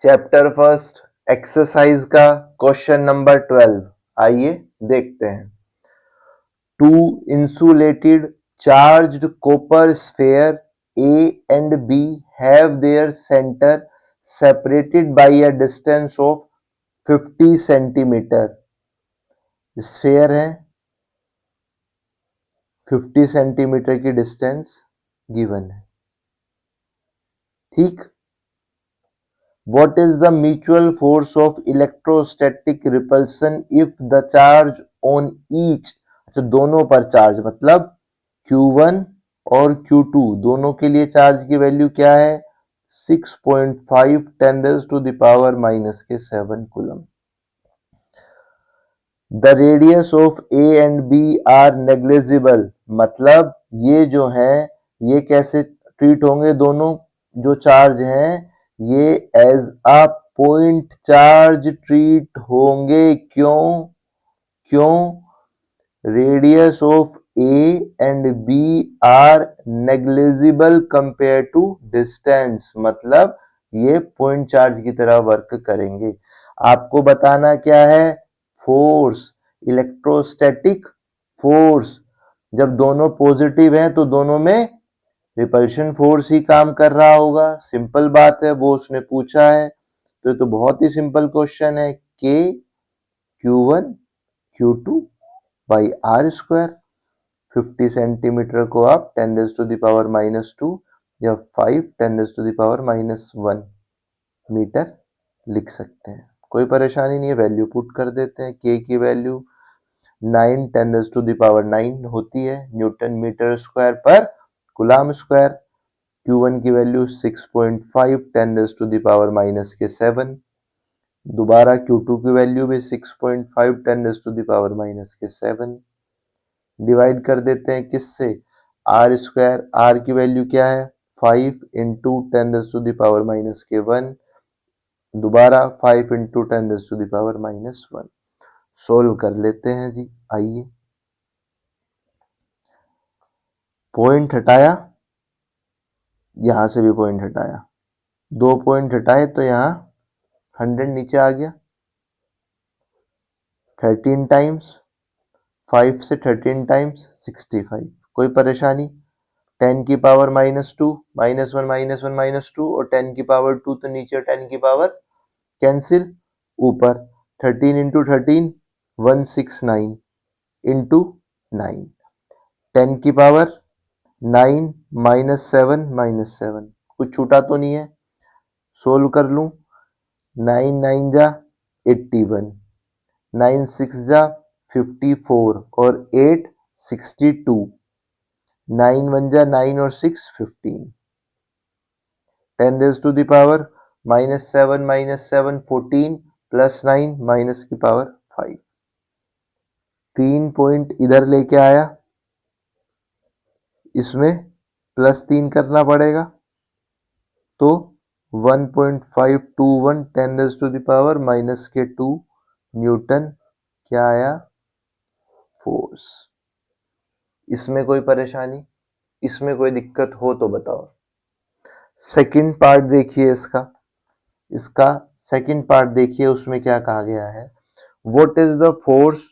Chapter first exercise का question number 12 आइए देखते हैं। Two insulated charged copper sphere A and B have their center separated by a distance of 50 centimetre. Sphere है, 50 centimetre की distance given है। ठीक। What is the mutual force of electrostatic repulsion if the charge on each, अच्छा दोनों पर charge मतलब Q1 और Q2 दोनों के लिए चार्ज की वैल्यू क्या है? 6.5 10⁻⁻7 coulomb. The radius of A and B are negligible, मतलब ये जो है ये कैसे ट्रीट होंगे? दोनों जो चार्ज हैं ये as a point charge treat होंगे। क्यों? Radius of A and B are negligible compare to distance, मतलब ये पॉइंट चार्ज की तरह वर्क करेंगे। आपको बताना क्या है? Force, electrostatic force. जब दोनों पॉजिटिव हैं तो दोनों में रिपल्शन फोर्स ही काम कर रहा होगा। सिंपल बात है, वो उसने पूछा है तो ये तो बहुत ही सिंपल क्वेश्चन है। K Q1 Q2 by r square. 50 centimetre को आप 10⁻⁻2 या 5 10⁻⁻1 मीटर लिख सकते हैं। कोई परेशानी नहीं है, वैल्यू पुट कर देते हैं। K की वैल्यू 9 10⁻9 होती है न्यूटन मीटर स्क्वायर पर कूलम स्क्वायर। Q1 की वैल्यू 6.5 10⁻⁻7। दोबारा Q2 की वैल्यू भी 6.5 10⁻⁻7। डिवाइड कर देते हैं किससे? R square. आर की वैल्यू क्या है? 5 इंटू 10⁻⁻1। दोबारा 5 इंटू 10⁻⁻1। सोल्व कर लेते हैं जी। आइए, पॉइंट हटाया, यहां से भी पॉइंट हटाया, 2 पॉइंट हटाए तो यहाँ 100 नीचे आ गया। 13 टाइम्स 5 से 13 टाइम्स 65। कोई परेशानी? 10 की पावर -2 -1 -1 -2 और 10 की पावर 2 तो नीचे 10 की पावर कैंसिल, ऊपर 13 इंटू 13 169 इंटू 9। 10 की पावर 9 -7 कुछ छूटा तो नहीं है? सोल्व कर लूं। 9 9 जा 81, 9 6 जा 54 और 8 62। 9 1 जा 9 और 6 15। 10 raise to the power -7 -7 14 plus 9 minus की पावर 5। 3 पॉइंट इधर लेके आया, इसमें +3 करना पड़ेगा तो 1.521 10 raise to the power -2 newton क्या आया? फोर्स। इसमें कोई परेशानी, इसमें कोई दिक्कत हो तो बताओ। सेकंड पार्ट देखिए इसका सेकंड पार्ट देखिए, उसमें क्या कहा गया है? What is the force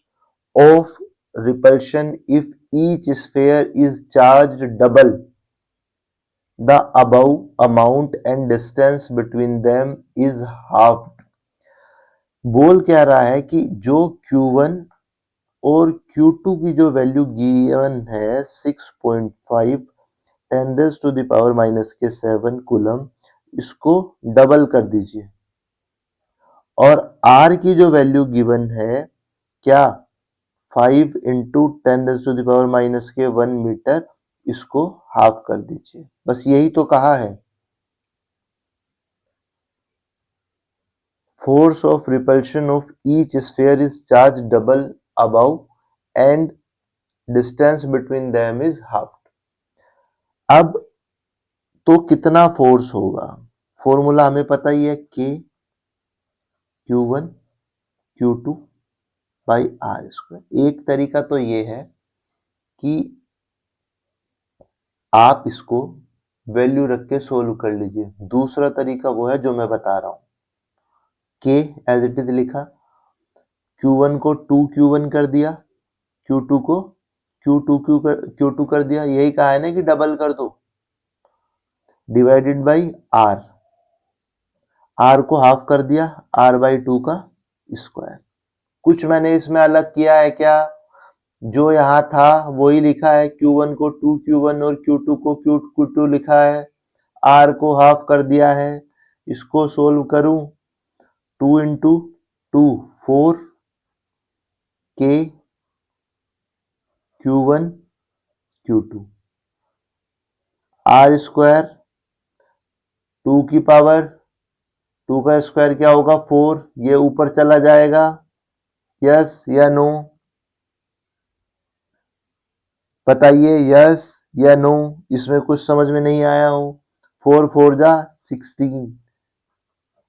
of repulsion if each sphere is charged double the above amount and distance between them is half. बोल क्या रहा है कि जो Q1 और Q2 की जो वैल्यू गिवन है 6.5 10⁻⁻7 कूलम, इसको डबल कर दीजिए। और R की जो वैल्यू गिवन है क्या? 5 इंटू 10⁻⁻1 मीटर, इसको हाफ कर दीजिए। बस यही तो कहा है। Force of repulsion of each sphere is charge double above and distance between them is half. अब तो कितना फोर्स होगा? फॉर्मूला हमें पता ही है, K Q1 Q2 by r square. एक तरीका तो ये है कि आप इसको वैल्यू रख के सोल्व कर लीजिए। दूसरा तरीका वो है जो मैं बता रहा हूं। के एज इट इज लिखा, Q1 को 2Q1 कर दिया, Q2 को Q2 कर दिया, यही कहा है ना कि डबल कर दो, डिवाइडेड बाई आर, आर को हाफ कर दिया, R/2 का स्क्वायर। कुछ मैंने इसमें अलग किया है क्या? जो यहाँ था वही लिखा है, Q1 को 2Q1 और Q2 को Q2 लिखा है, R को हाफ कर दिया है। इसको सोल्व करूं, 2 into 2 4 K Q1 Q2, R square 2 की पावर 2 का स्क्वायर क्या होगा 4, ये ऊपर चला जाएगा, यस या नो? बताइए यस या नो, इसमें कुछ समझ में नहीं आया हो। 4 4 जा 16,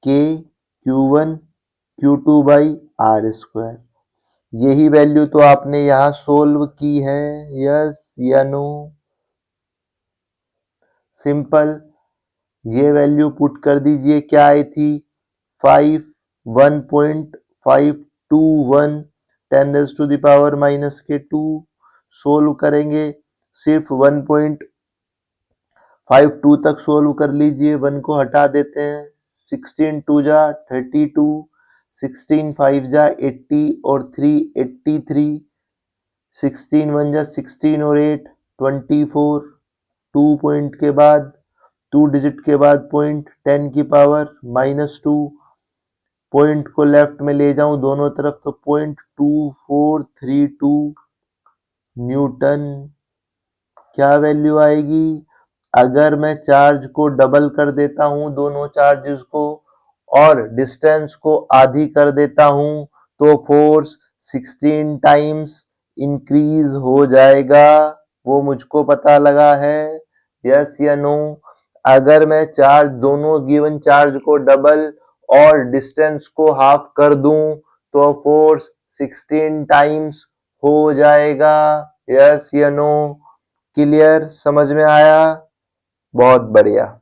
K Q1 Q2 by R square, यही वैल्यू तो आपने यहाँ सोल्व की है, यस या नो? सिंपल, ये वैल्यू पुट कर दीजिए, क्या आई थी 5 1.521 10⁻⁻², सोल्व करेंगे सिर्फ 1.52 तक सोल्व कर लीजिए, 1 को हटा देते हैं, 16 2 जा 32, 16 5 जा 80 और 3 83, 16 1 जा 16 और 8 24, 2 पॉइंट के बाद 2 डिजिट के बाद पॉइंट 10 की पावर -2, पॉइंट को लेफ्ट में ले जाऊं दोनों तरफ तो 0.2432 न्यूटन। क्या वैल्यू आएगी? अगर मैं चार्ज को डबल कर देता हूं, दोनों चार्जेस को, और डिस्टेंस को आधी कर देता हूं, तो फोर्स 16 टाइम्स इंक्रीज हो जाएगा, वो मुझको पता लगा है, यस या नो? अगर मैं चार्ज, दोनों गिवन चार्ज को डबल और डिस्टेंस को हाफ कर दूं, तो फोर्स 16 टाइम्स हो जाएगा, यस या नो? क्लियर, समझ में आया? बहुत बढ़िया।